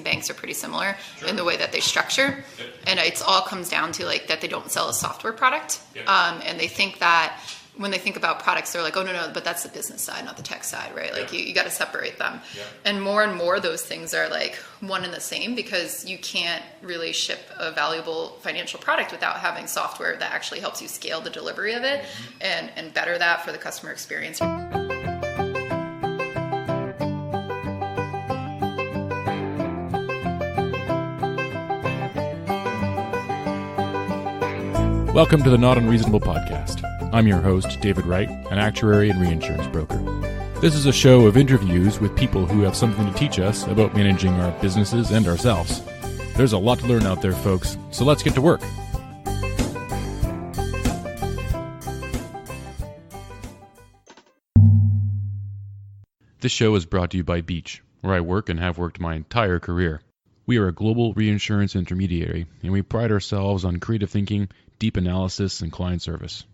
banks are pretty similar in the way that they structure. And it all comes down to like that they don't sell a software product. And they think that when they think about products, they're like, oh, no, but that's the business side, not the tech side, right? Like you got to separate them. And more those things are like one and the same, because you can't really ship a valuable financial product without having software that actually helps you scale the delivery of it and better that for the customer experience. Welcome to the Not Unreasonable podcast. I'm your host, David Wright, an actuary and reinsurance broker. This is a show of interviews with people who have something to teach us about managing our businesses and ourselves. There's a lot to learn out there, folks, so let's get to work. This show is brought to you by Beach, where I work and have worked my entire career. We are a global reinsurance intermediary, and we pride ourselves on creative thinking, deep analysis, and client service.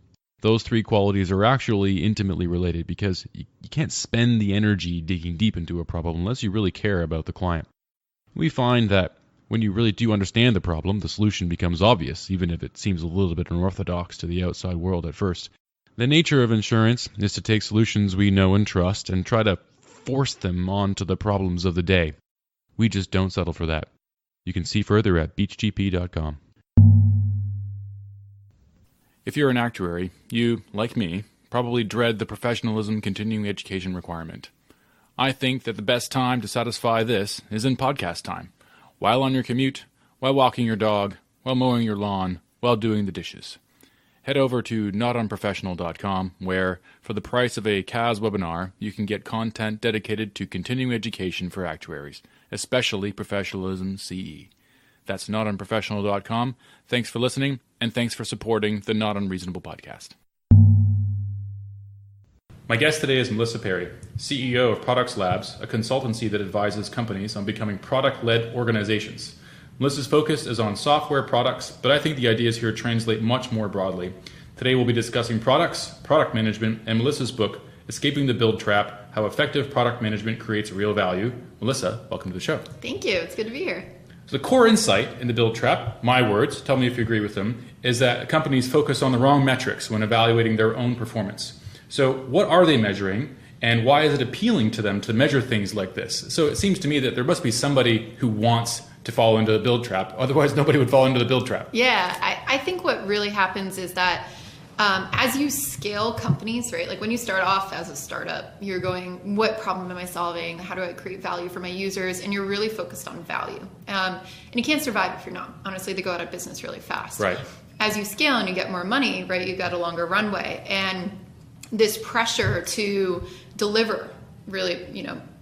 Those three qualities are actually intimately related because you can't spend the energy digging deep into a problem unless you really care about the client. We find that when you really do understand the problem, the solution becomes obvious, even if it seems a little bit unorthodox to the outside world at first. The nature of insurance is to take solutions we know and trust and try to force them onto the problems of the day. We just don't settle for that. You can see further at beachgp.com. If you're an actuary, you, like me, probably dread the professionalism continuing education requirement. I think that the best time to satisfy this is in podcast time, while on your commute, while walking your dog, while mowing your lawn, while doing the dishes. Head over to notunprofessional.com, where, for the price of a CAS webinar, you can get content dedicated to continuing education for actuaries, especially Professionalism CE. That's notunprofessional.com. Thanks for listening, and thanks for supporting the Not Unreasonable podcast. My guest today is Melissa Perri, CEO of Products Labs, a consultancy that advises companies on becoming product-led organizations. Melissa's focus is on software products, but I think the ideas here translate much more broadly. Today we'll be discussing products, product management, and Melissa's book, Escaping the Build Trap, How Effective Product Management Creates Real Value. Melissa, welcome to the show. Thank you. It's good to be here. So the core insight in the build trap, my words, tell me if you agree with them, is that companies focus on the wrong metrics when evaluating their own performance. So what are they measuring, and why is it appealing to them to measure things like this? So it seems to me that there must be somebody who wants to fall into the build trap. Otherwise, nobody would fall into the build trap. Yeah, I think what really happens is that as you scale companies, right? Like when you start off as a startup, you're going, what problem am I solving? How do I create value for my users? And you're really focused on value. And you can't survive if you're not. Honestly, they go out of business really fast. Right. As you scale and you get more money, right, you've got a longer runway. And this pressure to deliver really,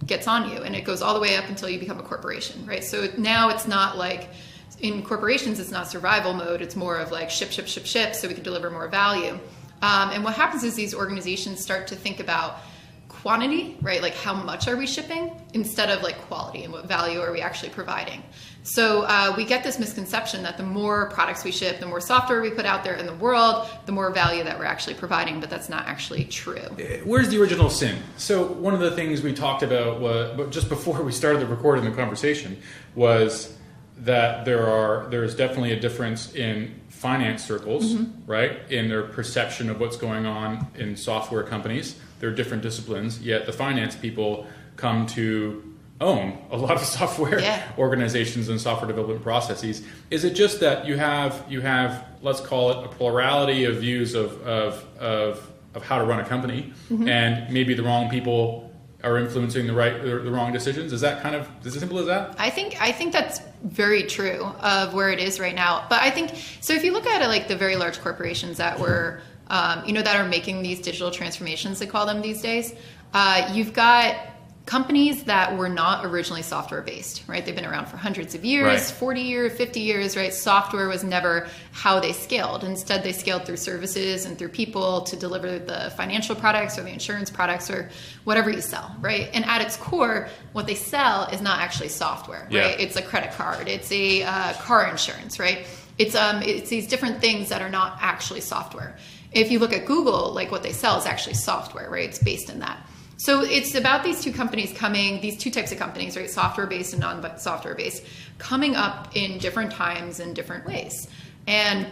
gets on you. And it goes all the way up until you become a corporation, right? So now it's not like, in corporations, it's not survival mode. It's more of like ship so we can deliver more value. And what happens is these organizations start to think about quantity, right? Like how much are we shipping instead of like quality and what value are we actually providing? So we get this misconception that the more products we ship, the more software we put out there in the world, the more value that we're actually providing, but that's not actually true. Where's the original sin? So one of the things we talked about just before we started the recording the conversation was that there's definitely a difference in finance circles, right, in their perception of what's going on in software companies. There are different disciplines, yet the finance people come to own a lot of software organizations and software development processes. Is it just that you have let's call it a plurality of views of how to run a company, and maybe the wrong people are influencing the wrong decisions? Is that kind of as simple as that? I think that's very true of where it is right now. But I think so. If you look at it, like the very large corporations that were, that are making these digital transformations, they call them these days. You've got companies that were not originally software based, right? They've been around for hundreds of years, right. 40 years, 50 years, right? Software was never how they scaled. Instead, they scaled through services and through people to deliver the financial products or the insurance products or whatever you sell, right? And at its core, what they sell is not actually software, right? It's a credit card. It's a car insurance, right? It's these different things that are not actually software. If you look at Google, like what they sell is actually software, right? It's based in that. So it's about these two types of companies, right? Software-based and non-software-based, coming up in different times and different ways. And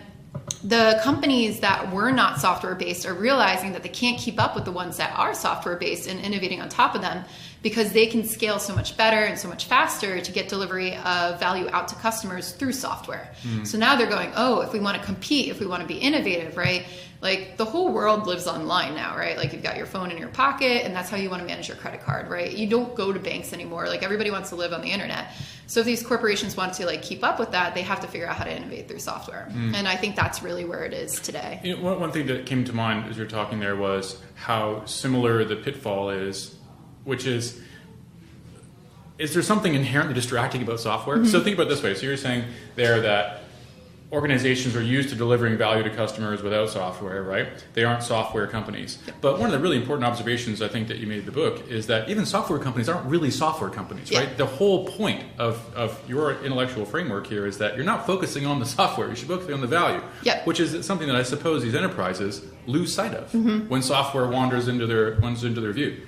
the companies that were not software-based are realizing that they can't keep up with the ones that are software-based and innovating on top of them, because they can scale so much better and so much faster to get delivery of value out to customers through software. So now they're going, oh, if we want to compete, if we want to be innovative, right? Like the whole world lives online now, right? Like you've got your phone in your pocket and that's how you want to manage your credit card, right? You don't go to banks anymore. Like everybody wants to live on the internet. So if these corporations want to like keep up with that, they have to figure out how to innovate through software. And I think that's really where it is today. You know, one thing that came to mind as you were talking there was how similar the pitfall is, which is there something inherently distracting about software? So think about it this way. So you're saying there that organizations are used to delivering value to customers without software, right? They aren't software companies. But one of the really important observations I think that you made in the book is that even software companies aren't really software companies, right? The whole point of your intellectual framework here is that you're not focusing on the software, you should focus on the value, which is something that I suppose these enterprises lose sight of when software wanders into their view.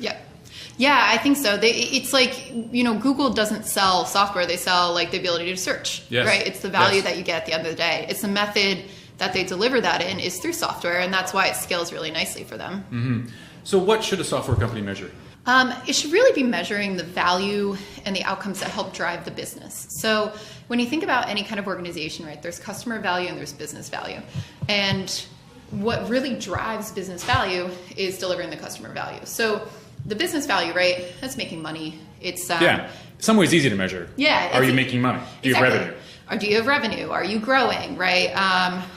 Yeah, I think so. It's like, Google doesn't sell software. They sell like the ability to search, right? It's the value that you get at the end of the day. It's the method that they deliver that in is through software, and that's why it scales really nicely for them. So what should a software company measure? It should really be measuring the value and the outcomes that help drive the business. So when you think about any kind of organization, right, there's customer value and there's business value. And what really drives business value is delivering the customer value. So the business value, right, that's making money. It's in some ways easy to measure. Yeah. Are you making money? Do you have revenue? Or do you have revenue? Are you growing, right?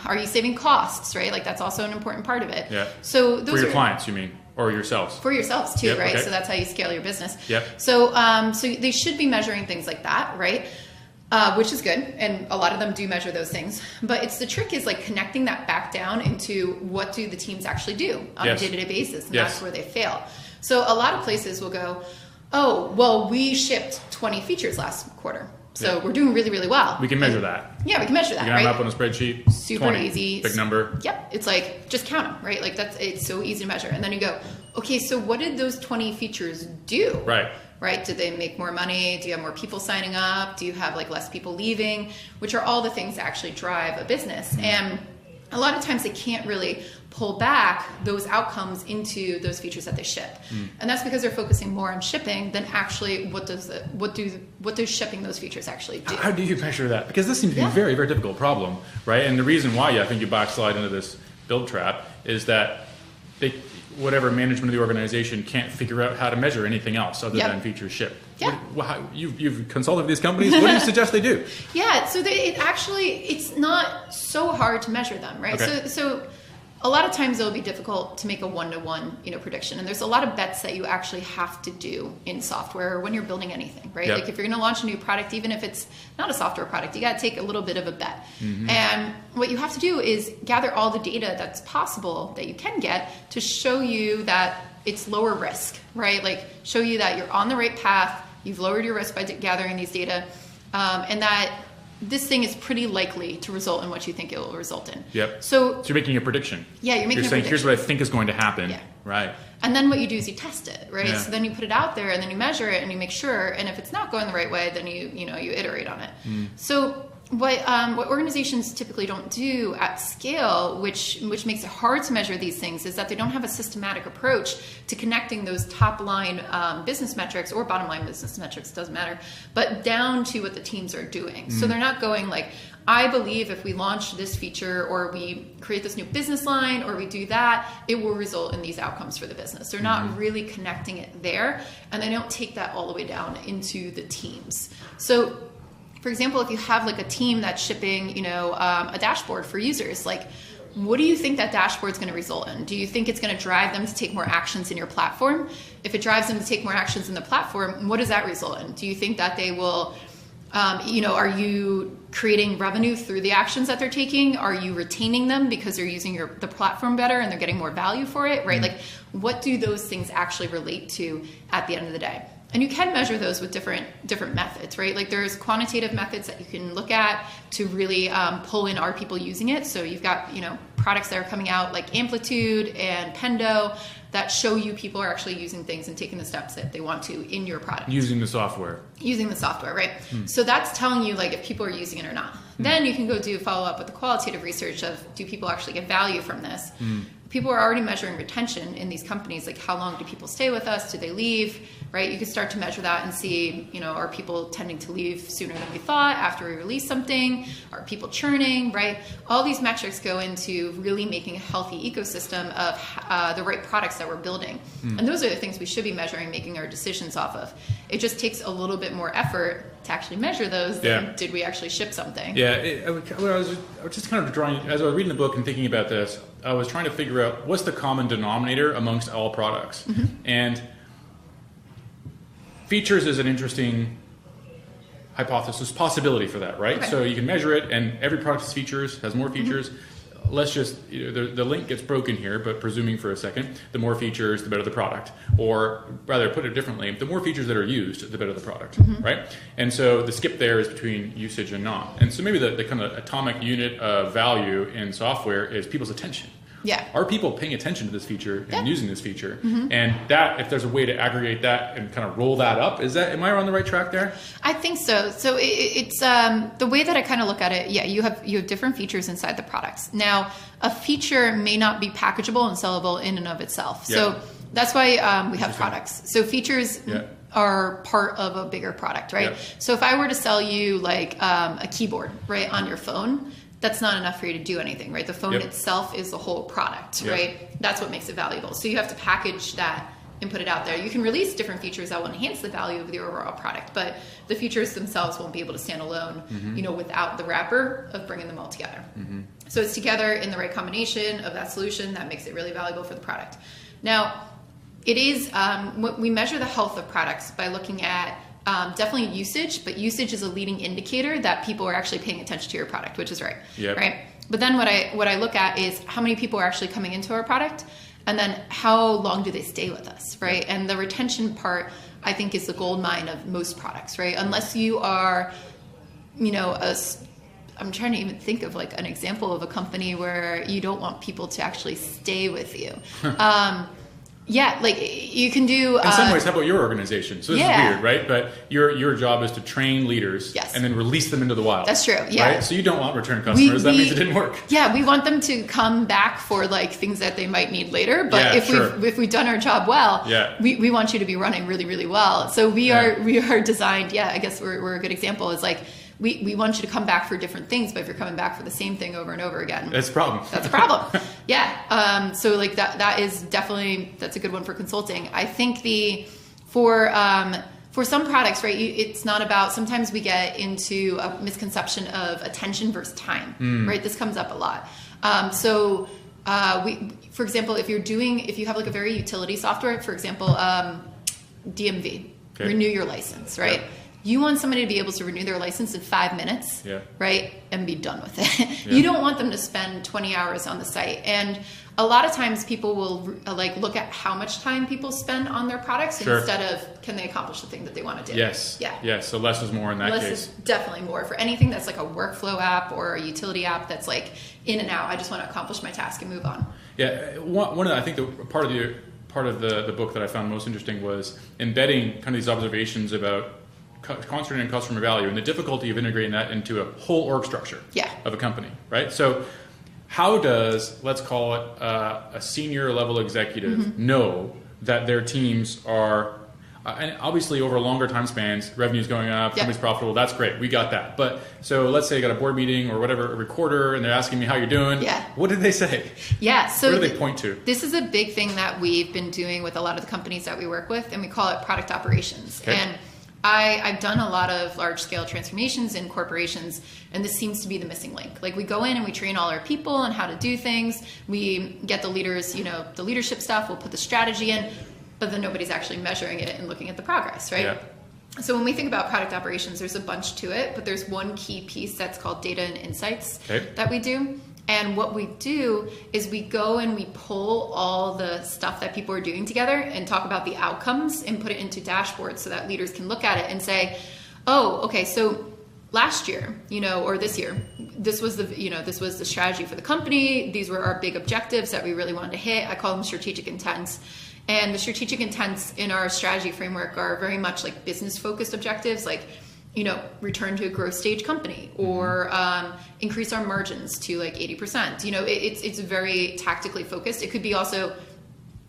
Are you saving costs, right? Like that's also an important part of it. Yeah. So those for your clients, you mean, or yourselves? For yourselves too, right? Okay. So that's how you scale your business. Yep. So so they should be measuring things like that, right? Which is good, and a lot of them do measure those things. But the trick is like connecting that back down into what do the teams actually do on a day-to-day basis, and that's where they fail. So a lot of places will go, oh, well, we shipped 20 features last quarter. So we're doing really, really well. We can measure that. Yeah, we can measure that, you can have it up on a spreadsheet. Super 20, easy. Big number. Yep. It's like, just count them, right? Like it's so easy to measure. And then you go, okay, so what did those 20 features do? Right? Did they make more money? Do you have more people signing up? Do you have like less people leaving? Which are all the things that actually drive a business. And a lot of times they can't really pull back those outcomes into those features that they ship. And that's because they're focusing more on shipping than actually what does shipping those features actually do. How do you measure that? Because this seems to be a very, very difficult problem, right? And the reason why I think you backslide into this build trap is that whatever management of the organization can't figure out how to measure anything else other than features shipped. You've consulted with these companies. What do you suggest they do? So it's not so hard to measure them, right? Okay. So a lot of times it'll be difficult to make a one-to-one, prediction. And there's a lot of bets that you actually have to do in software or when you're building anything, right? Like if you're going to launch a new product, even if it's not a software product, you got to take a little bit of a bet. And what you have to do is gather all the data that's possible that you can get to show you that it's lower risk, right? Like show you that you're on the right path, you've lowered your risk by gathering these data, and that this thing is pretty likely to result in what you think it will result in. So you're making a prediction. Yeah, you're saying, here's what I think is going to happen. Right. And then what you do is you test it, right? So then you put it out there and then you measure it and you make sure, and if it's not going the right way, then you iterate on it. So what organizations typically don't do at scale, which makes it hard to measure these things, is that they don't have a systematic approach to connecting those top line business metrics or bottom line business metrics, doesn't matter, but down to what the teams are doing. So they're not going like, I believe if we launch this feature or we create this new business line or we do that, it will result in these outcomes for the business. They're not really connecting it there, and they don't take that all the way down into the teams. So for example, if you have like a team that's shipping, a dashboard for users, like what do you think that dashboard is going to result in? Do you think it's going to drive them to take more actions in your platform? If it drives them to take more actions in the platform, what does that result in? Do you think that they will, are you creating revenue through the actions that they're taking? Are you retaining them because they're using the platform better and they're getting more value for it, right? Like what do those things actually relate to at the end of the day? And you can measure those with different methods, right? Like there's quantitative methods that you can look at to really pull in, are people using it? So you've got, products that are coming out like Amplitude and Pendo that show you people are actually using things and taking the steps that they want to in your product. Using the software. Using the software, right? So that's telling you like if people are using it or not. Then you can go do follow up with the qualitative research of do people actually get value from this? People are already measuring retention in these companies, like how long do people stay with us? Do they leave? Right? You can start to measure that and see, are people tending to leave sooner than we thought after we release something? Are people churning? Right? All these metrics go into really making a healthy ecosystem of the right products that we're building. And those are the things we should be measuring, making our decisions off of. It just takes a little bit more effort to actually measure those than did we actually ship something. Yeah, I was just kind of drawing, as I was reading the book and thinking about this, I was trying to figure out what's the common denominator amongst all products. And features is an interesting hypothesis, possibility for that, right? Okay. So you can measure it, and every product has features, has more features. Let's just, the link gets broken here, but presuming for a second, the more features, the better the product. Or rather, put it differently, the more features that are used, the better the product, right? And so the skip there is between usage and not. And so maybe the kind of atomic unit of value in software is people's attention. Yeah. Are people paying attention to this feature and using this feature? And that, if there's a way to aggregate that and kind of roll that up, am I on the right track there? I think so. So it's the way that I kind of look at it. Yeah, you have different features inside the products. Now, a feature may not be packageable and sellable in and of itself. So that's why we have products. So features are part of a bigger product, right? Yeah. So if I were to sell you like a keyboard, right, on your phone, that's not enough for you to do anything, right? The phone itself is the whole product, right? That's what makes it valuable. So you have to package that and put it out there. You can release different features that will enhance the value of the overall product, but the features themselves won't be able to stand alone, without the wrapper of bringing them all together. So it's together in the right combination of that solution that makes it really valuable for the product. Now, it is, we measure the health of products by looking at definitely usage, but usage is a leading indicator that people are actually paying attention to your product, which is right. Right. But then what I look at is how many people are actually coming into our product, and then how long do they stay with us, right? And the retention part, I think, is the gold mine of most products, right? Unless you are, I'm trying to even think of like an example of a company where you don't want people to actually stay with you. Yeah, like you can do. In some ways, how about your organization? So this is weird, right? But your job is to train leaders and then release them into the wild. That's true. Yeah. Right? So you don't want return customers. That means it didn't work. Yeah, we want them to come back for like things that they might need later. But if we've done our job well, we want you to be running really, really well. So we are designed. Yeah, I guess we're a good example. Is like. We want you to come back for different things, but if you're coming back for the same thing over and over again, that's a problem. That's a problem. Yeah. So like that is definitely, that's a good one for consulting. I think for some products, right, it's not about, sometimes we get into a misconception of attention versus time, right? This comes up a lot. For example, if you have like a very utility software, for example, DMV, renew your license, right? Yep. You want somebody to be able to renew their license in 5 minutes, right, and be done with it. You don't want them to spend 20 hours on the site. And a lot of times people will like look at how much time people spend on their products instead of can they accomplish the thing that they want to do. Yes. Yeah. Yes. So less is more in that case. Less is definitely more. For anything that's like a workflow app or a utility app that's like in and out, I just want to accomplish my task and move on. Yeah. One of I think the part of the book that I found most interesting was embedding kind of these observations about concentrating on customer value and the difficulty of integrating that into a whole org structure of a company, right? So how does, let's call it a senior level executive know that their teams are, and obviously over longer time spans, revenue's going up, company's profitable, that's great, we got that. But so let's say you got a board meeting or whatever, a recorder, and they're asking me how you're doing. What did they say? So what do they point to? This is a big thing that we've been doing with a lot of the companies that we work with, and we call it product operations. And I've done a lot of large-scale transformations in corporations, and this seems to be the missing link. Like we go in and we train all our people on how to do things. We get the leaders, the leadership stuff. We'll put the strategy in, but then nobody's actually measuring it and looking at the progress, right? Yeah. So when we think about product operations, there's a bunch to it, but there's one key piece that's called data and insights that we do. And what we do is we go and we pull all the stuff that people are doing together and talk about the outcomes and put it into dashboards so that leaders can look at it and say, oh, okay, so last year, or this year, this was the strategy for the company. These were our big objectives that we really wanted to hit. I call them strategic intents. And the strategic intents in our strategy framework are very much like business focused objectives, like, return to a growth stage company, or increase our margins to like 80%. It's very tactically focused. It could be also,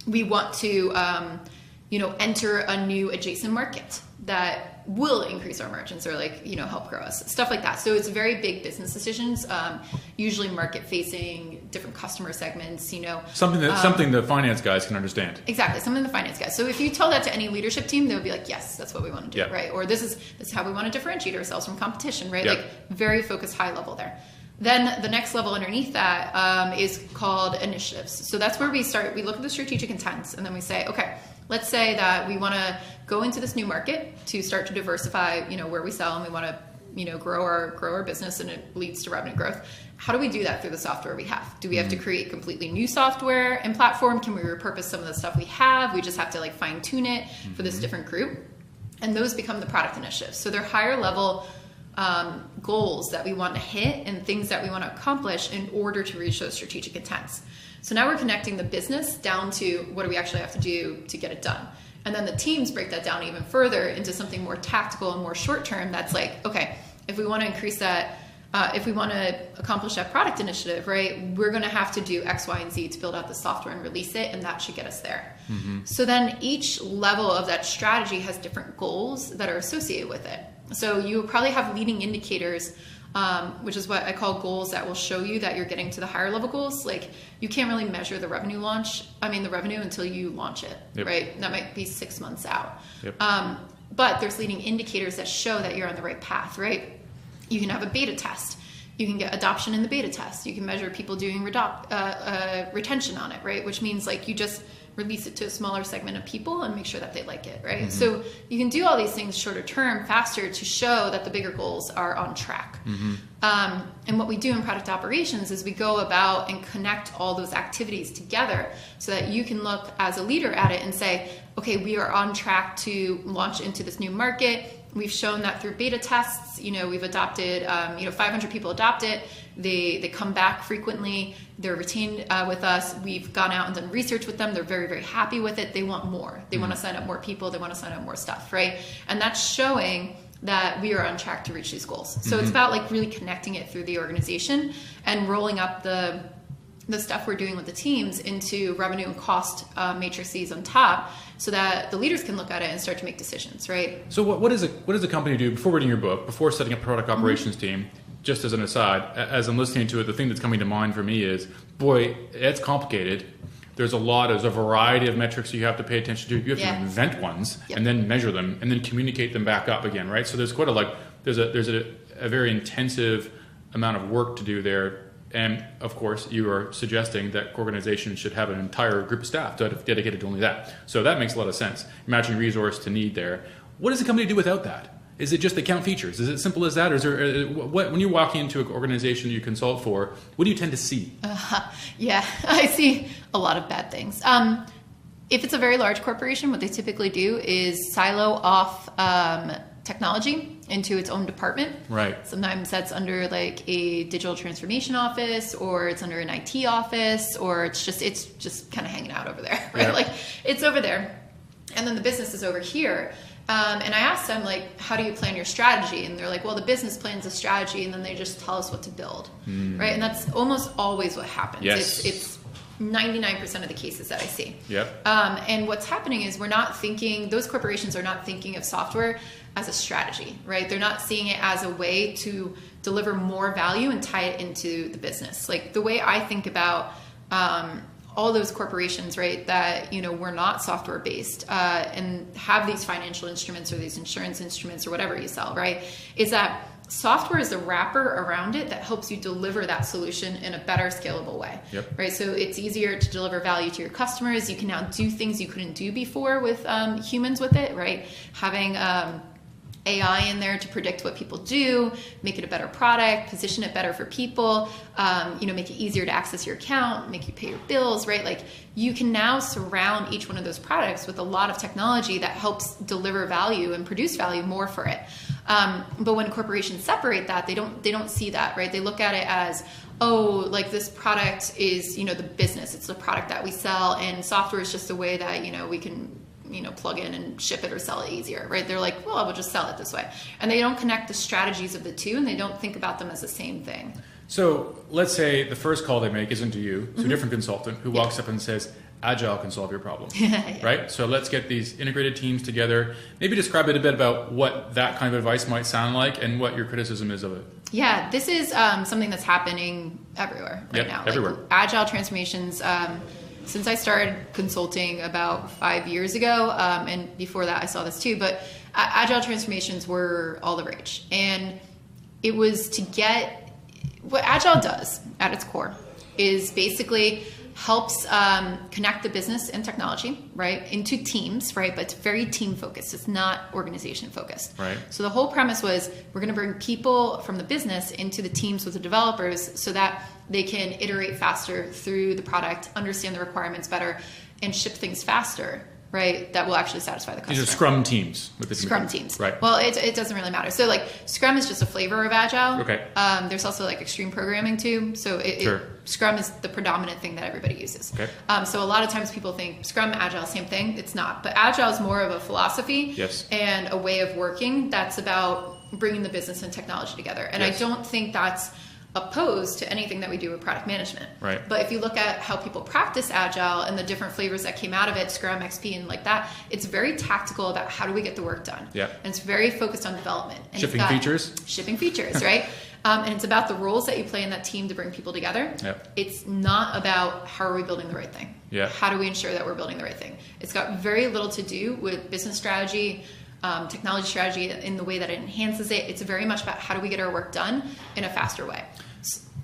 we want to, enter a new adjacent market that will increase our margins, or like, help grow us, stuff like that. So it's very big business decisions, usually market facing, different customer segments, Something the finance guys can understand. Exactly. Something the finance guys. So if you tell that to any leadership team, they'll be like, yes, that's what we want to do. Right. Or this is how we want to differentiate ourselves from competition, right? Like very focused, high level there. Then the next level underneath that is called initiatives. So that's where we start. We look at the strategic intents, and then we say, okay, let's say that we want to go into this new market to start to diversify, where we sell, and we want to, grow our business, and it leads to revenue growth. How do we do that through the software we have? Do we have to create completely new software and platform? Can we repurpose some of the stuff we have? We just have to like fine tune it for this different group. And those become the product initiatives. So they're higher level goals that we want to hit and things that we want to accomplish in order to reach those strategic intents. So now we're connecting the business down to what do we actually have to do to get it done. And then the teams break that down even further into something more tactical and more short term. That's like, okay, if we want to increase that, if we want to accomplish that product initiative, right, we're going to have to do X, Y, and Z to build out the software and release it, and that should get us there. So then each level of that strategy has different goals that are associated with it. So you probably have leading indicators, which is what I call goals that will show you that you're getting to the higher level goals. Like you can't really measure the revenue until you launch it, right? That might be 6 months out. But there's leading indicators that show that you're on the right path, right? You can have a beta test. You can get adoption in the beta test. You can measure people doing retention on it, right? Which means like you just release it to a smaller segment of people and make sure that they like it, right? So you can do all these things shorter term, faster, to show that the bigger goals are on track. And what we do in product operations is we go about and connect all those activities together so that you can look as a leader at it and say, okay, we are on track to launch into this new market. We've shown that through beta tests. We've adopted, 500 people adopt it. They come back frequently. They're retained with us. We've gone out and done research with them. They're very, very happy with it. They want more. They want to sign up more people. They want to sign up more stuff, right? And that's showing that we are on track to reach these goals. So it's about like really connecting it through the organization and rolling up the stuff we're doing with the teams into revenue and cost matrices on top, so that the leaders can look at it and start to make decisions, right? So what does a company do before reading your book, before setting up a product operations team? Just as an aside, as I'm listening to it, the thing that's coming to mind for me is, boy, it's complicated. There's a variety of metrics you have to pay attention to. You have to invent ones and then measure them and then communicate them back up again, right? So there's quite there's a very intensive amount of work to do there. And of course, you are suggesting that organizations should have an entire group of staff dedicated to only that. So that makes a lot of sense. Matching resource to need there. What does a company do without that? Is it just they count features? Is it simple as that? Or is there, when you walk into an organization you consult for, what do you tend to see? I see a lot of bad things. If it's a very large corporation, what they typically do is silo off technology into its own department. Right. Sometimes that's under like a digital transformation office, or it's under an IT office, or it's just kind of hanging out over there, right? Like it's over there, and then the business is over here. And I asked them, like, how do you plan your strategy? And they're like, well, the business plans a strategy, and then they just tell us what to build, right? And that's almost always what happens. Yes. It's 99% of the cases that I see. Yep. And what's happening is those corporations are not thinking of software as a strategy, right? They're not seeing it as a way to deliver more value and tie it into the business. Like the way I think about all those corporations, right, that, we're not software based and have these financial instruments or these insurance instruments or whatever you sell, right, is that software is the wrapper around it that helps you deliver that solution in a better scalable way, right? So it's easier to deliver value to your customers. You can now do things you couldn't do before with humans with it, right? Having AI in there to predict what people do, make it a better product, position it better for people, make it easier to access your account, make you pay your bills, right? Like you can now surround each one of those products with a lot of technology that helps deliver value and produce value more for it. But when corporations separate that, they don't see that, right? They look at it as, oh, like this product is, the business. It's the product that we sell, and software is just a way that, we can, plug in and ship it or sell it easier, right? They're like, well, we'll just sell it this way. And they don't connect the strategies of the two, and they don't think about them as the same thing. So let's say the first call they make isn't to you, it's a different consultant who walks up and says, Agile can solve your problem, right? So let's get these integrated teams together. Maybe describe a bit about what that kind of advice might sound like and what your criticism is of it. Yeah, this is something that's happening everywhere right now. Everywhere. Like Agile transformations, since I started consulting about 5 years ago, and before that I saw this too, but Agile transformations were all the rage. And it was to get, what Agile does at its core is basically helps connect the business and technology, right, into teams, right? But it's very team focused. It's not organization focused. Right. So the whole premise was we're going to bring people from the business into the teams with the developers so that they can iterate faster through the product, understand the requirements better, and ship things faster, right? That will actually satisfy the customer. These are Scrum teams. With the Scrum teams. Right. Well, it doesn't really matter. So like Scrum is just a flavor of Agile. Okay. There's also like extreme programming too. So Scrum is the predominant thing that everybody uses. Okay. So a lot of times people think Scrum, Agile, same thing. It's not. But Agile is more of a philosophy and a way of working that's about bringing the business and technology together. And I don't think that's opposed to anything that we do with product management. Right. But if you look at how people practice Agile and the different flavors that came out of it, Scrum, XP, and like that, it's very tactical about how do we get the work done. Yeah. And it's very focused on development. And Shipping features, right? And it's about the roles that you play in that team to bring people together. Yep. It's not about how are we building the right thing. Yeah. How do we ensure that we're building the right thing? It's got very little to do with business strategy, technology strategy in the way that it enhances it. It's very much about how do we get our work done in a faster way.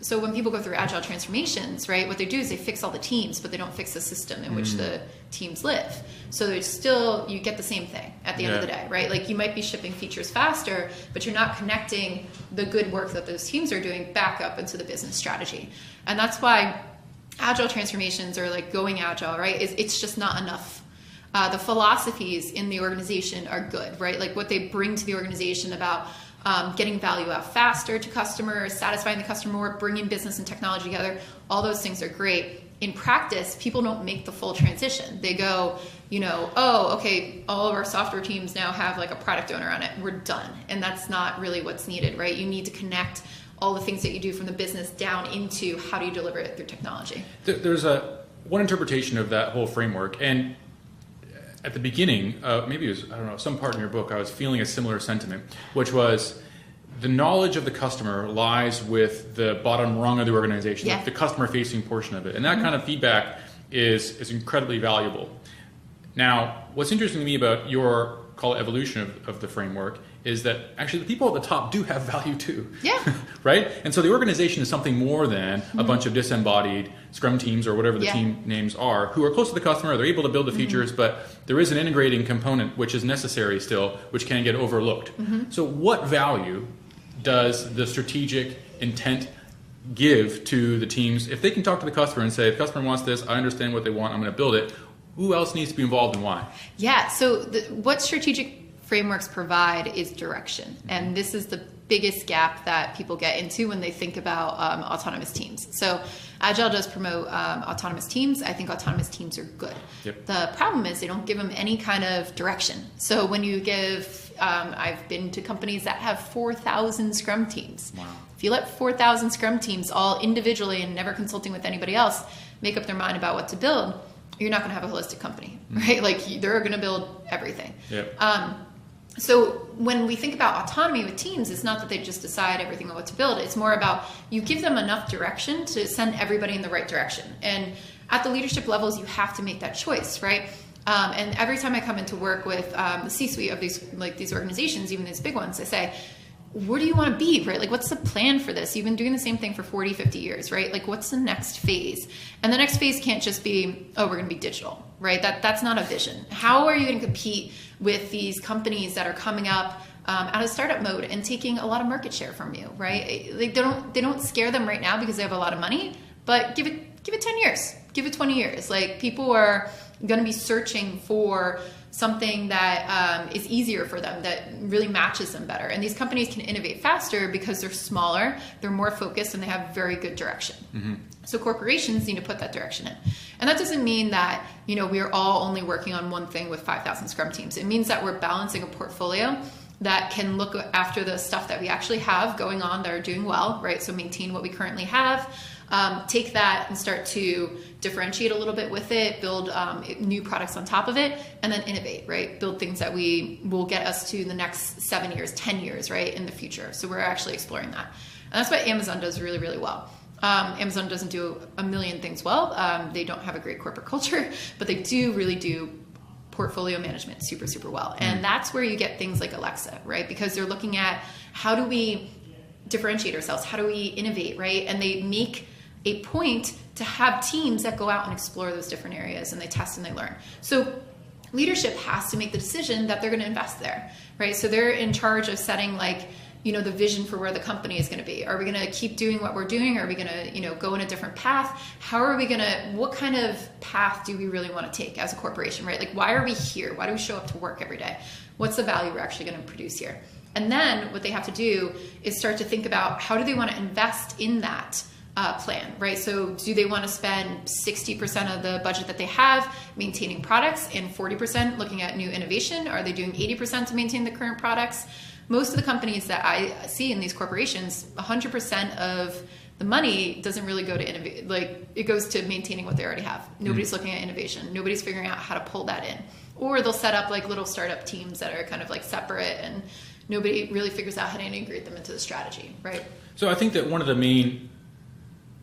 So when people go through Agile transformations, right, what they do is they fix all the teams, but they don't fix the system in which the teams live. So there's still, you get the same thing at the end of the day, right? Like you might be shipping features faster, but you're not connecting the good work that those teams are doing back up into the business strategy. And that's why Agile transformations are like going Agile, right? It's just not enough. The philosophies in the organization are good, right? Like what they bring to the organization about getting value out faster to customers, satisfying the customer more, bringing business and technology together. All those things are great. In practice, people don't make the full transition. They go, oh, okay, all of our software teams now have like a product owner on it. We're done. And that's not really what's needed, right? You need to connect all the things that you do from the business down into how do you deliver it through technology. There's one interpretation of that whole framework, and at the beginning, maybe it was, I don't know, some part in your book, I was feeling a similar sentiment, which was the knowledge of the customer lies with the bottom rung of the organization, the customer-facing portion of it. And that kind of feedback is incredibly valuable. Now, what's interesting to me about your, call it evolution of the framework, is that actually the people at the top do have value too. Yeah. Right? And so the organization is something more than a bunch of disembodied Scrum teams or whatever the team names are, who are close to the customer, they're able to build the features, but there is an integrating component which is necessary still, which can get overlooked. So what value does the strategic intent give to the teams if they can talk to the customer and say, the customer wants this, I understand what they want, I'm going to build it. Who else needs to be involved and why? Yeah, so what strategic frameworks provide is direction. And this is the biggest gap that people get into when they think about autonomous teams. So Agile does promote autonomous teams. I think autonomous teams are good. Yep. The problem is they don't give them any kind of direction. So when you give, I've been to companies that have 4,000 Scrum teams. Wow. If you let 4,000 Scrum teams all individually and never consulting with anybody else make up their mind about what to build, you're not going to have a holistic company, right? Like they're going to build everything. Yep. So when we think about autonomy with teams, it's not that they just decide everything on what to build. It's more about you give them enough direction to send everybody in the right direction. And at the leadership levels, you have to make that choice, right? And every time I come into work with the C-suite of these organizations, even these big ones, I say, where do you want to be, right? Like, what's the plan for this? You've been doing the same thing for 40, 50 years, right? Like, what's the next phase? And the next phase can't just be, oh, we're going to be digital, right? That's not a vision. How are you going to compete with these companies that are coming up out of startup mode and taking a lot of market share from you, right? Like they don't scare them right now because they have a lot of money, but give it 10 years, give it 20 years. Like people are going to be searching for something that is easier for them, that really matches them better. And these companies can innovate faster because they're smaller, they're more focused, and they have very good direction. Mm-hmm. So corporations need to put that direction in. And that doesn't mean that, we are all only working on one thing with 5,000 Scrum teams. It means that we're balancing a portfolio that can look after the stuff that we actually have going on that are doing well, right? So maintain what we currently have, take that and start to differentiate a little bit with it, build new products on top of it, and then innovate, right? Build things that will get us to the next 7 years, 10 years, right, in the future. So we're actually exploring that. And that's what Amazon does really, really well. Amazon doesn't do a million things well. They don't have a great corporate culture, but they really do portfolio management super, super well. And that's where you get things like Alexa, right? Because they're looking at how do we differentiate ourselves? How do we innovate, right? And they make a point to have teams that go out and explore those different areas, and they test and they learn. So leadership has to make the decision that they're going to invest there, right? So they're in charge of setting the vision for where the company is going to be. Are we going to keep doing what we're doing? Are we going to, go in a different path? What kind of path do we really want to take as a corporation, right? Like, why are we here? Why do we show up to work every day? What's the value we're actually going to produce here? And then what they have to do is start to think about how do they want to invest in that plan, right? So do they want to spend 60% of the budget that they have maintaining products and 40% looking at new innovation? Are they doing 80% to maintain the current products? Most of the companies that I see in these corporations, 100% of the money doesn't really go to innovate. Like, it goes to maintaining what they already have. Nobody's looking at innovation. Nobody's figuring out how to pull that in. Or they'll set up little startup teams that are kind of separate, and nobody really figures out how to integrate them into the strategy, right? So I think that one of the main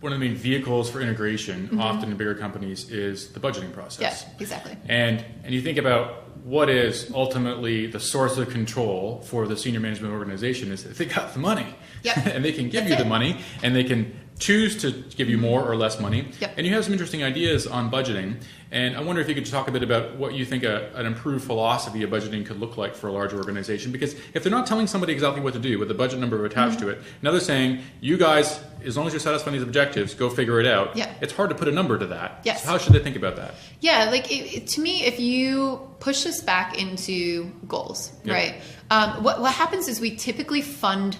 vehicles for integration, often in bigger companies, is the budgeting process. Yeah, exactly. And you think about what is ultimately the source of control for the senior management organization is that they got the money. Yep. And they can give you the money, and they can choose to give you more or less money. Yep. And you have some interesting ideas on budgeting. And I wonder if you could talk a bit about what you think an improved philosophy of budgeting could look like for a larger organization. Because if they're not telling somebody exactly what to do with a budget number attached to it, now they're saying, you guys, as long as you're satisfying these objectives, go figure it out. Yeah. It's hard to put a number to that. Yes. So how should they think about that? Yeah, to me, if you push this back into goals, right? What happens is we typically fund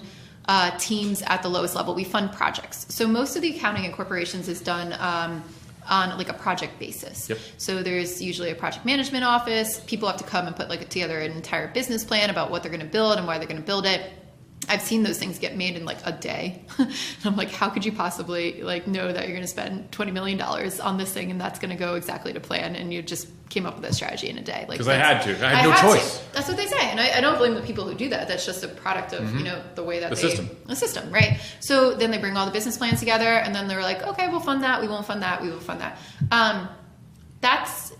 teams at the lowest level. We fund projects. So most of the accounting in corporations is done on a project basis. Yep. So there's usually a project management office. People have to come and put together an entire business plan about what they're going to build and why they're going to build it. I've seen those things get made in a day. And I'm like, how could you possibly know that you're going to spend $20 million on this thing and that's going to go exactly to plan, and you just came up with a strategy in a day? Because I had to. I had no choice. That's what they say. And I don't blame the people who do that. That's just a product of, the way that the system, right? So then they bring all the business plans together, and then they're like, okay, we'll fund that. We won't fund that. We will fund that.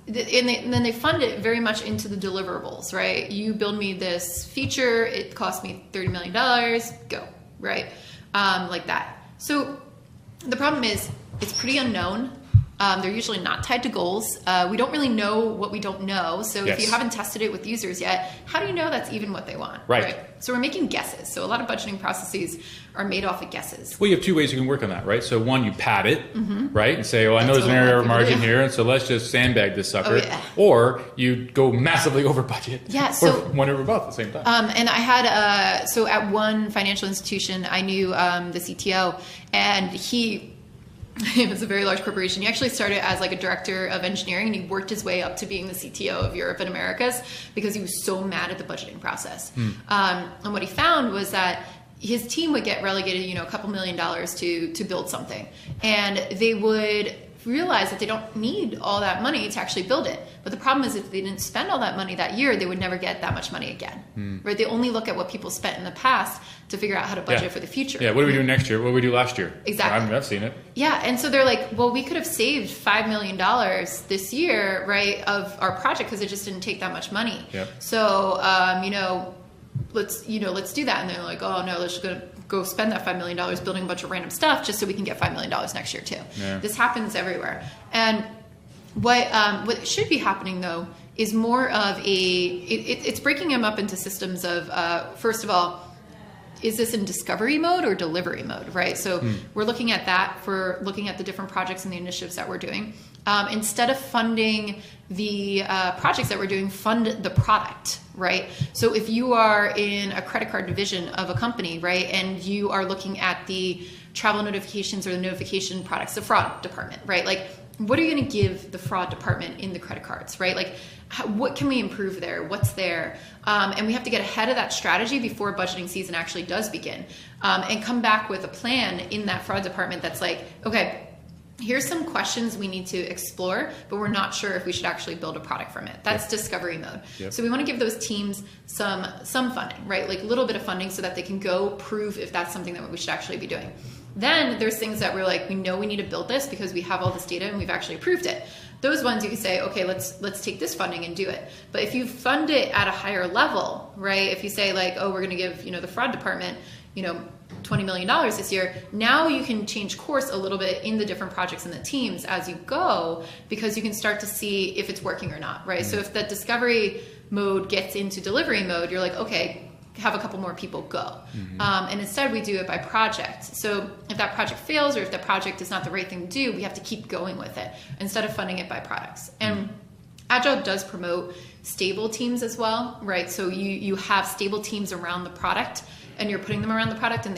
And then they fund it very much into the deliverables, right? You build me this feature, it cost me $30 million, go, right? Like that. So the problem is it's pretty unknown. They're usually not tied to goals. We don't really know what we don't know. So if you haven't tested it with users yet, how do you know that's even what they want? Right. So we're making guesses. So a lot of budgeting processes are made off of guesses. Well, you have two ways you can work on that, right? So one, you pad it, right? And say, I know there's an area of margin here, and so let's just sandbag this sucker. Or you go massively over budget. Yeah. So, or one over both at the same time. And I had, so at one financial institution, I knew the CTO, and it was a very large corporation. He actually started as a director of engineering, and he worked his way up to being the CTO of Europe and Americas because he was so mad at the budgeting process. And what he found was that his team would get relegated, a couple $1 million to build something. And they would realize that they don't need all that money to actually build it. But the problem is if they didn't spend all that money that year, they would never get that much money again. Right? They only look at what people spent in the past to figure out how to budget for the future. Yeah, what do we do next year? What do we do last year? Exactly. I've seen it. Yeah, and so they're like, well, we could have saved $5 million this year, right, of our project because it just didn't take that much money. Yep. So, let's do that. And they're like, oh no, let's go spend that $5 million building a bunch of random stuff just so we can get $5 million next year too. Yeah. This happens everywhere. And what should be happening though is more of it's breaking them up into systems of, first of all, is this in discovery mode or delivery mode, right? So we're looking at that for looking at the different projects and the initiatives that we're doing. Instead of funding the projects that we're doing, fund the product, right? So if you are in a credit card division of a company, right, and you are looking at the travel notifications or the notification products, the fraud department, right? Like, what are you going to give the fraud department in the credit cards, right? Like, what can we improve there? What's there? And we have to get ahead of that strategy before budgeting season actually does begin, and come back with a plan in that fraud department that's like, okay, here's some questions we need to explore, but we're not sure if we should actually build a product from it. That's discovery mode. Yep. So we want to give those teams some funding, right? Like a little bit of funding so that they can go prove if that's something that we should actually be doing. Then there's things that we're like, we know we need to build this because we have all this data and we've actually approved it. Those ones you can say, okay, let's take this funding and do it. But if you fund it at a higher level, right? If you say like, oh, we're going to give, the fraud department, $20 million this year, now you can change course a little bit in the different projects and the teams as you go, because you can start to see if it's working or not, right? So if that discovery mode gets into delivery mode, you're like, okay, have a couple more people go. And instead we do it by project. So if that project fails or if that project is not the right thing to do, we have to keep going with it instead of funding it by products. And Agile does promote stable teams as well, right? So you have stable teams around the product and you're putting them around the product and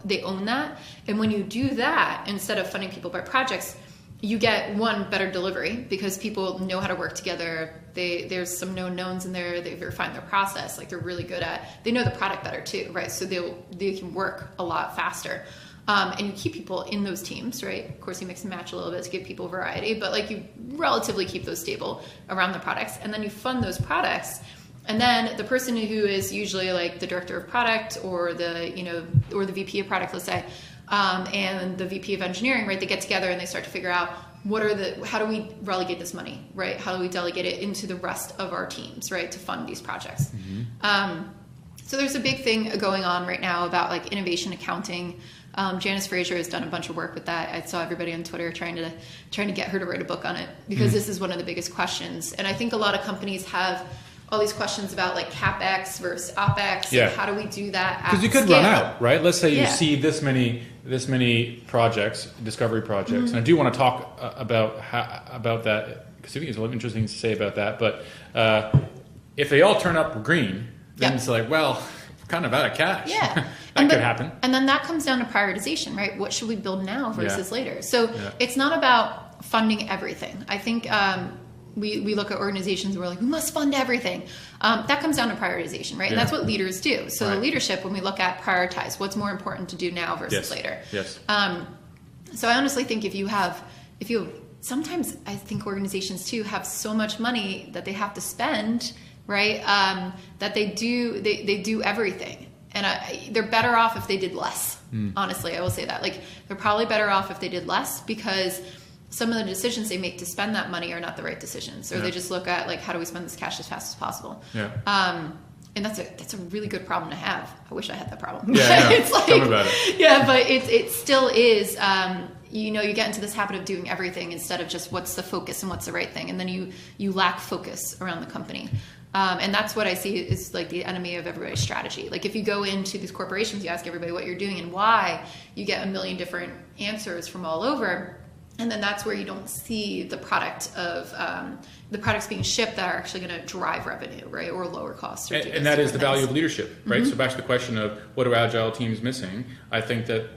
they own that. And when you do that, instead of funding people by projects, you get better delivery because people know how to work together. There's some known knowns in there. They've refined their process. Like they're really good they know the product better too, right? So they can work a lot faster. And you keep people in those teams, right? Of course, you mix and match a little bit to give people variety, but like you relatively keep those stable around the products, and then you fund those products. And then the person who is usually like the director of product or or the VP of product, let's say, and the VP of engineering, right? They get together and they start to figure out how do we relegate this money, right? How do we delegate it into the rest of our teams, right? To fund these projects. So there's a big thing going on right now about like innovation accounting. Janice Frazier has done a bunch of work with that. I saw everybody on Twitter trying to get her to write a book on it because this is one of the biggest questions. And I think a lot of companies have all these questions about like CapEx versus OpEx. Yeah. And how do we do that? Because you could run out, right? Let's say you see this many projects, discovery projects, and I do want to talk about that because I think there's a lot of interesting to say about that. But if they all turn up green, then it's like, well, we're kind of out of cash. Yeah, that could happen. And then that comes down to prioritization, right? What should we build now versus later? So it's not about funding everything. I think we look at organizations and we're like, we must fund everything. That comes down to prioritization, right? And that's what leaders do. So the leadership, when we look at prioritize, what's more important to do now versus later. Yes. So I honestly think if you sometimes I think organizations too have so much money that they have to spend, right? That they do everything. And they're better off if they did less. Honestly, I will say that. Like they're probably better off if they did less because some of the decisions they make to spend that money are not the right decisions, or they just look at like, how do we spend this cash as fast as possible? And that's a really good problem to have. I wish I had that problem. It's like, tell me about it. Yeah, but it still is. You get into this habit of doing everything instead of just what's the focus and what's the right thing, and then you lack focus around the company. And that's what I see is like the enemy of everybody's strategy. Like if you go into these corporations, you ask everybody what you're doing and why, you get a million different answers from all over. And then that's where you don't see the product of the products being shipped that are actually going to drive revenue, right, or lower costs. And that is the value of leadership, right? So back to the question of what are agile teams missing? I think that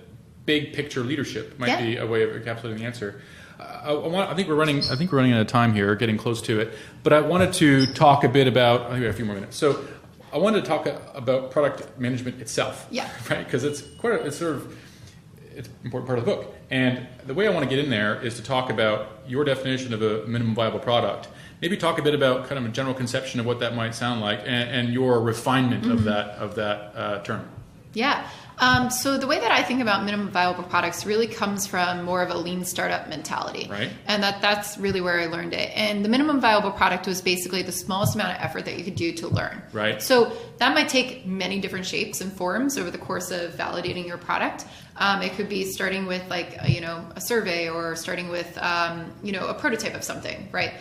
big picture leadership might be a way of encapsulating the answer. I think we're running out of time here, getting close to it. But I wanted to talk a bit about. I think we have a few more minutes. So I wanted to talk about product management itself, right? Because it's an important part of the book. And the way I want to get in there is to talk about your definition of a minimum viable product. Maybe talk a bit about kind of a general conception of what that might sound like and your refinement of that term. Yeah. So the way that I think about minimum viable products really comes from more of a lean startup mentality. Right. And that's really where I learned it. And the minimum viable product was basically the smallest amount of effort that you could do to learn. Right. So that might take many different shapes and forms over the course of validating your product. It could be starting with like, a survey or starting with, a prototype of something, right?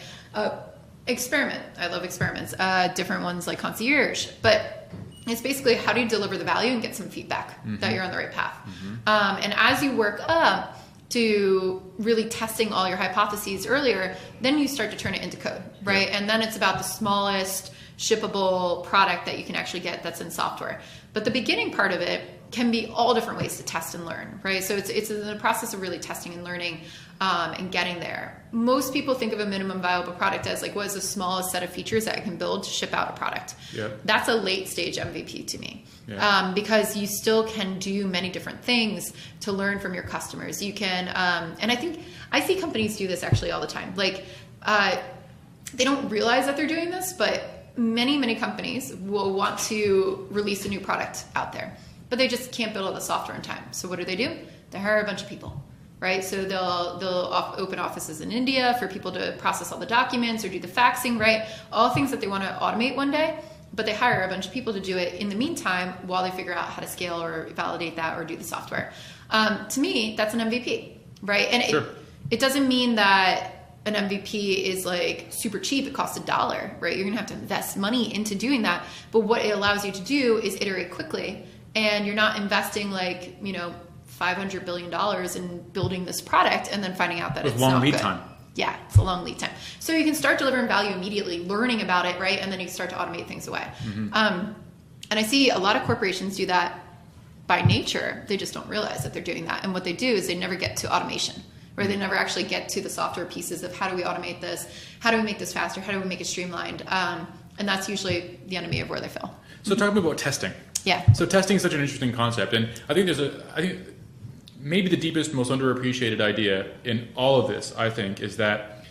Experiment. I love experiments. Different ones like concierge, but it's basically how do you deliver the value and get some feedback that you're on the right path. And as you work up to really testing all your hypotheses earlier, then you start to turn it into code, right? And then it's about the smallest shippable product that you can actually get that's in software. But the beginning part of it can be all different ways to test and learn, right? So it's in the process of really testing and learning and getting there. Most people think of a minimum viable product as like, what is the smallest set of features that I can build to ship out a product? That's a late stage MVP to me. Because you still can do many different things to learn from your customers. You can, and I think I see companies do this actually all the time. Like they don't realize that they're doing this, but many companies will want to release a new product out there, but they just can't build all the software in time. So what do? They hire a bunch of people, right? So they'll open offices in India for people to process all the documents or do the faxing, right? All things that they want to automate one day, but they hire a bunch of people to do it in the meantime while they figure out how to scale or validate that or do the software. To me, that's an MVP, right? And it doesn't mean that an MVP is like super cheap. It costs $1, right? You're going to have to invest money into doing that. But what it allows you to do is iterate quickly, and you're not investing like, $500 billion in building this product and then finding out that it's long not lead good. time. Yeah, it's a long lead time. So you can start delivering value immediately, learning about it, right? And then you start to automate things away. And I see a lot of corporations do that by nature. They just don't realize that they're doing that. And what they do is they never get to automation, where they never actually get to the software pieces of how do we automate this? How do we make this faster? How do we make it streamlined? And that's usually the enemy of where they fail. So talk about testing. Yeah. So testing is such an interesting concept. And I think maybe the deepest, most underappreciated idea in all of this, I think, is that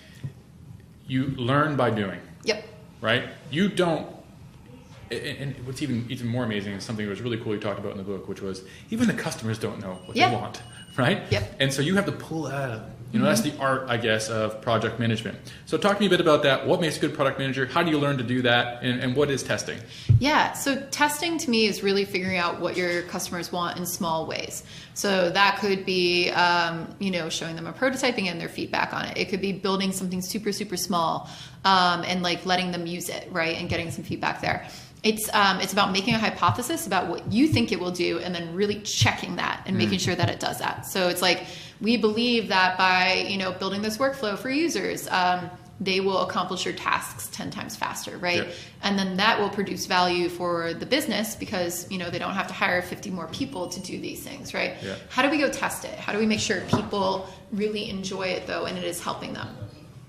you learn by doing. Yep. Right? You don't, and what's even more amazing is something that was really cool you talked about in the book, which was even the customers don't know what they want. Right? Yep. And so you have to pull that out. That's the art, I guess, of project management. So talk to me a bit about that. What makes a good product manager? How do you learn to do that? And what is testing? Yeah. So testing to me is really figuring out what your customers want in small ways. So that could be, showing them a prototyping and their feedback on it. It could be building something super, super small and like letting them use it, right? And getting some feedback there. It's about making a hypothesis about what you think it will do and then really checking that and making sure that it does that. So it's like, we believe that by, building this workflow for users, they will accomplish your tasks 10 times faster, right? Yep. And then that will produce value for the business because, they don't have to hire 50 more people to do these things, right? Yep. How do we go test it? How do we make sure people really enjoy it though and it is helping them?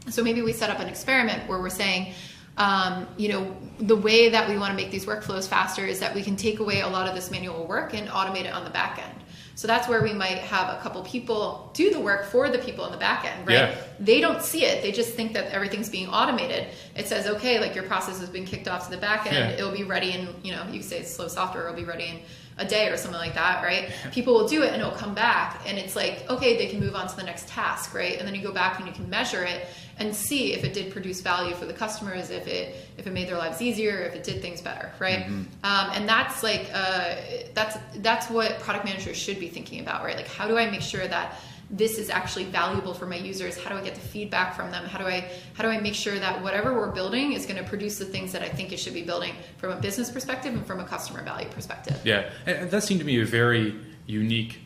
So maybe we set up an experiment where we're saying, the way that we want to make these workflows faster is that we can take away a lot of this manual work and automate it on the back end. So that's where we might have a couple people do the work for the people on the back end, right? Yeah. They don't see it. They just think that everything's being automated. It says, okay, like your process has been kicked off to the back end. Yeah. It'll be ready in, you say it's slow software, it'll be ready in a day or something like that, right? People will do it and it'll come back and it's like, okay, they can move on to the next task, right? And then you go back and you can measure it and see if it did produce value for the customers, if it made their lives easier, if it did things better, right? And that's like that's what product managers should be thinking about, right? Like, how do I make sure that this is actually valuable for my users? How do I get the feedback from them? How do I make sure that whatever we're building is going to produce the things that I think it should be building from a business perspective and from a customer value perspective? Yeah, and that seemed to me a very unique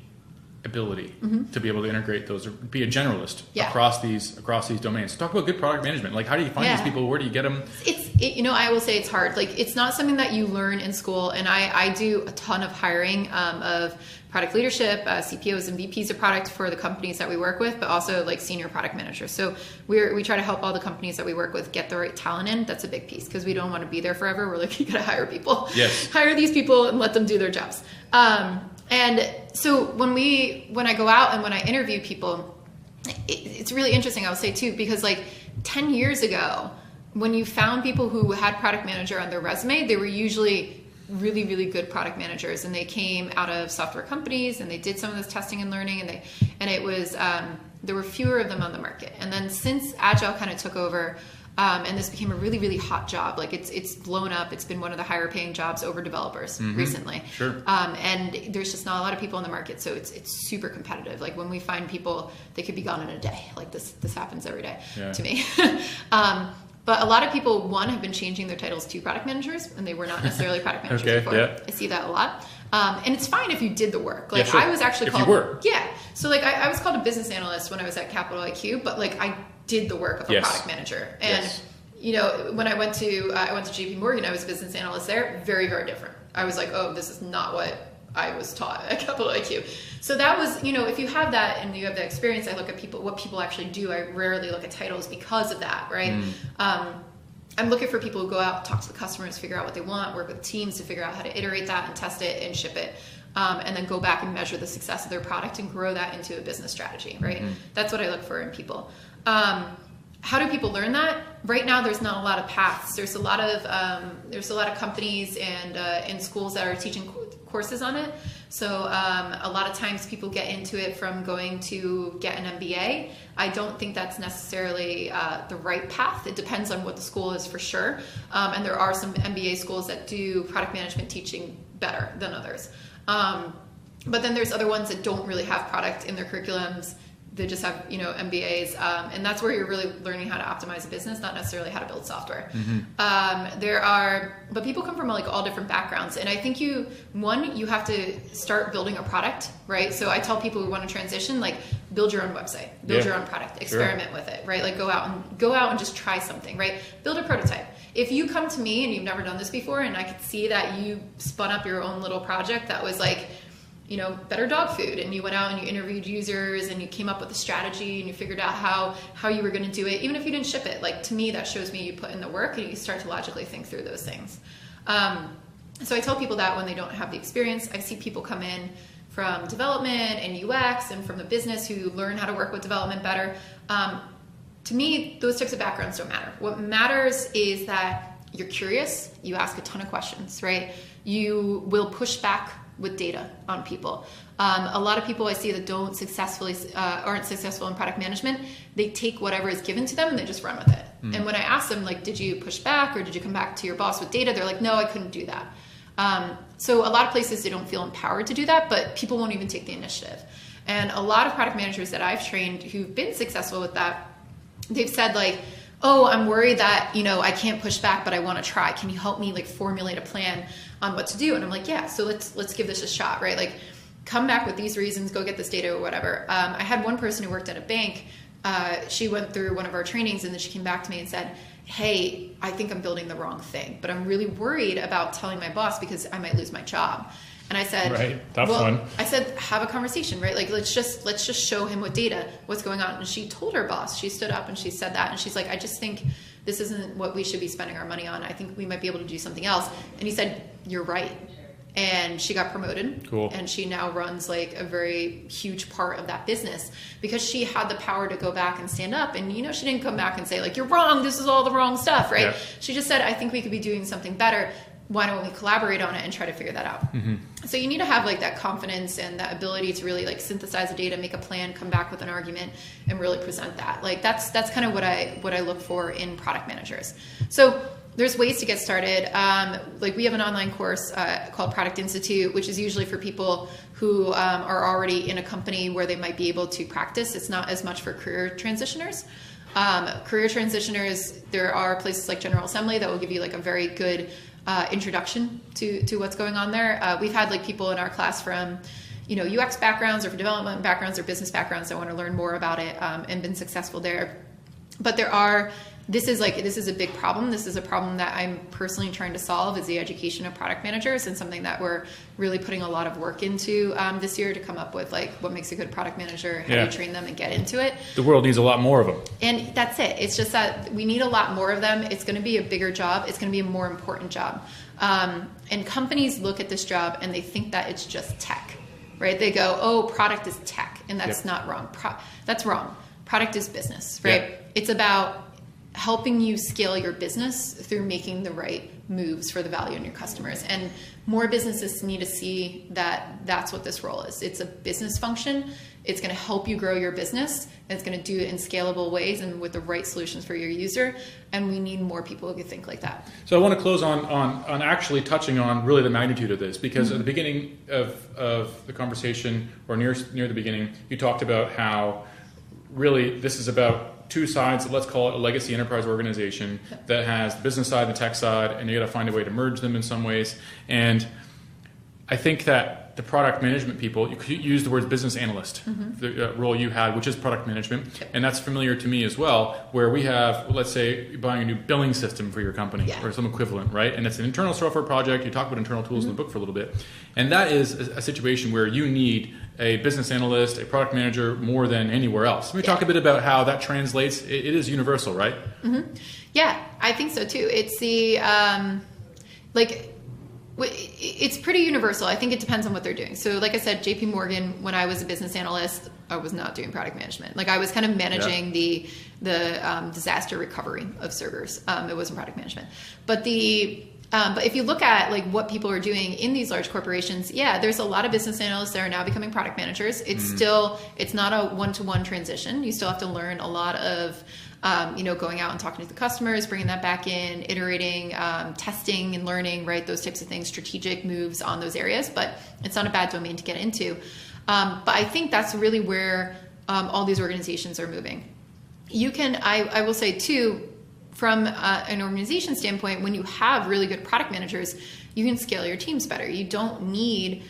ability to be able to integrate those, or be a generalist across these domains. So talk about good product management. Like, how do you find these people? Where do you get them? I will say it's hard. Like, it's not something that you learn in school. And I do a ton of hiring of product leadership, CPOs and VPs of product for the companies that we work with, but also like senior product managers. So we try to help all the companies that we work with get the right talent in. That's a big piece because we don't want to be there forever. We're like, you got to hire people. Yes. Hire these people and let them do their jobs. And so when I go out and when I interview people, it's really interesting, I would say too, because like 10 years ago, when you found people who had product manager on their resume, they were usually really, really good product managers, and they came out of software companies and they did some of this testing and learning, and it was, there were fewer of them on the market. And then since Agile kind of took over, and this became a really, really hot job. Like it's blown up. It's been one of the higher paying jobs over developers recently. Sure. And there's just not a lot of people in the market. So it's super competitive. Like when we find people, they could be gone in a day. Like this happens every day to me. But a lot of people, one, have been changing their titles to product managers, and they were not necessarily product managers before. Yeah. I see that a lot. And it's fine if you did the work. Like, sure. I was actually if called... you were. Yeah. So, like, I was called a business analyst when I was at Capital IQ, but, like, I did the work of a product manager. And, you know, when I went to JP Morgan, I was a business analyst there. Very, very different. I was like, oh, this is not what I was taught at Capital IQ. So that was, you know, if you have that and you have that experience, I look at what people actually do. I rarely look at titles because of that, right? I'm looking for people who go out, talk to the customers, figure out what they want, work with teams to figure out how to iterate that and test it and ship it, and then go back and measure the success of their product and grow that into a business strategy, right? That's what I look for in people. How do people learn that? Right now, there's not a lot of paths. There's a lot of companies and schools that are teaching courses on it. So a lot of times people get into it from going to get an MBA. I don't think that's necessarily the right path. It depends on what the school is for sure. And there are some MBA schools that do product management teaching better than others. But then there's other ones that don't really have product in their curriculums. They just have, you know, MBAs, and that's where you're really learning how to optimize a business, not necessarily how to build software. But people come from like all different backgrounds, and I think you have to start building a product, right? So I tell people who want to transition, like, build your own website, build your own product, experiment with it, right? Like, go out and just try something, right? Build a prototype. If you come to me and you've never done this before, and I could see that you spun up your own little project that was like, you know, better dog food, and you went out and you interviewed users and you came up with a strategy and you figured out how you were going to do it, even if you didn't ship it, like, to me, that shows me you put in the work and you start to logically think through those things. So I tell people that when they don't have the experience. I see people come in from development and UX and from the business who learn how to work with development better. To me, those types of backgrounds don't matter. What matters is that you're curious, you ask a ton of questions, right? You will push back with data on people. A lot of people I see that aren't successful in product management, they take whatever is given to them and they just run with it. And when I ask them, like, did you push back or did you come back to your boss with data? They're like, no, I couldn't do that. So a lot of places they don't feel empowered to do that, but people won't even take the initiative. And a lot of product managers that I've trained who've been successful with that, they've said, like, oh, I'm worried that, you know, I can't push back, but I want to try. Can you help me, like, formulate a plan on what to do? And I'm like, yeah, so let's give this a shot, right? Like, come back with these reasons, go get this data or whatever. I had one person who worked at a bank. She went through one of our trainings and then she came back to me and said, hey, I think I'm building the wrong thing, but I'm really worried about telling my boss because I might lose my job. And I said, right, tough one. I said, have a conversation, right? Like, let's just show him with data what's going on. And she told her boss, she stood up and she said that. And she's like, I just think this isn't what we should be spending our money on. I think we might be able to do something else. And he said, you're right. And she got promoted. Cool. And she now runs like a very huge part of that business because she had the power to go back and stand up. And, you know, she didn't come back and say, like, you're wrong, this is all the wrong stuff, right? Yeah. She just said, I think we could be doing something better. Why don't we collaborate on it and try to figure that out? So you need to have like that confidence and that ability to really like synthesize the data, make a plan, come back with an argument, and really present that. Like that's kind of what I look for in product managers. So there's ways to get started. Like we have an online course called Product Institute, which is usually for people who are already in a company where they might be able to practice. It's not as much for career transitioners. Career transitioners, there are places like General Assembly that will give you like a very good introduction to what's going on there. We've had like people in our class from, you know, UX backgrounds or for development backgrounds or business backgrounds that want to learn more about it and been successful there. But this is a big problem. This is a problem that I'm personally trying to solve is the education of product managers, and something that we're really putting a lot of work into this year to come up with like what makes a good product manager, how do you train them and get into it. The world needs a lot more of them. And that's it. It's just that we need a lot more of them. It's going to be a bigger job. It's going to be a more important job. And companies look at this job and they think that it's just tech, right? They go, oh, product is tech. And that's not wrong. That's wrong. Product is business, right? It's about helping you scale your business through making the right moves for the value in your customers. And more businesses need to see that that's what this role is. It's a business function. It's going to help you grow your business. And it's going to do it in scalable ways and with the right solutions for your user. And we need more people who can think like that. So I want to close on actually touching on really the magnitude of this, because at the beginning of the conversation, or near the beginning, you talked about how really this is about two sides, let's call it a legacy enterprise organization that has the business side and the tech side, and you got to find a way to merge them in some ways. And I think that the product management people, you could use the word business analyst, the role you had, which is product management, and that's familiar to me as well, where we have, let's say, you're buying a new billing system for your company or some equivalent, right? And it's an internal software project. You talk about internal tools in the book for a little bit. And that is a situation where you need a business analyst, a product manager more than anywhere else. Let me talk a bit about how that translates. It is universal, right? Yeah, I think so too. It's the, it's pretty universal. I think it depends on what they're doing. So like I said, JP Morgan, when I was a business analyst, I was not doing product management. Like I was kind of managing the disaster recovery of servers. It wasn't product management. But if you look at like what people are doing in these large corporations, there's a lot of business analysts that are now becoming product managers. It's not a one-to-one transition. You still have to learn a lot of going out and talking to the customers, bringing that back in, iterating, testing and learning, right? Those types of things, strategic moves on those areas, but it's not a bad domain to get into. But I think that's really where all these organizations are moving. I will say too, from an organization standpoint, when you have really good product managers, you can scale your teams better. You don't need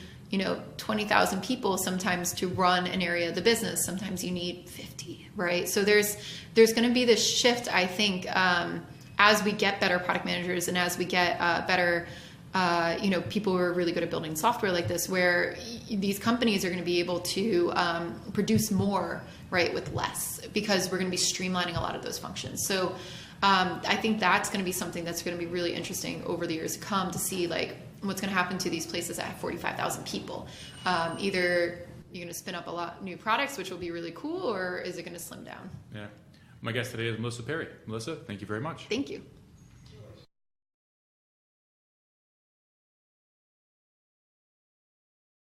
20,000 people sometimes to run an area of the business. Sometimes you need 50, right? So there's going to be this shift, I think, as we get better product managers and as we get better, people who are really good at building software like this, where these companies are going to be able to produce more, right, with less, because we're going to be streamlining a lot of those functions. So I think that's going to be something that's going to be really interesting over the years to come, to see like what's going to happen to these places that have 45,000 people. Either you're going to spin up a lot new products, which will be really cool, or is it going to slim down? Yeah. My guest today is Melissa Perri. Melissa, thank you very much. Thank you.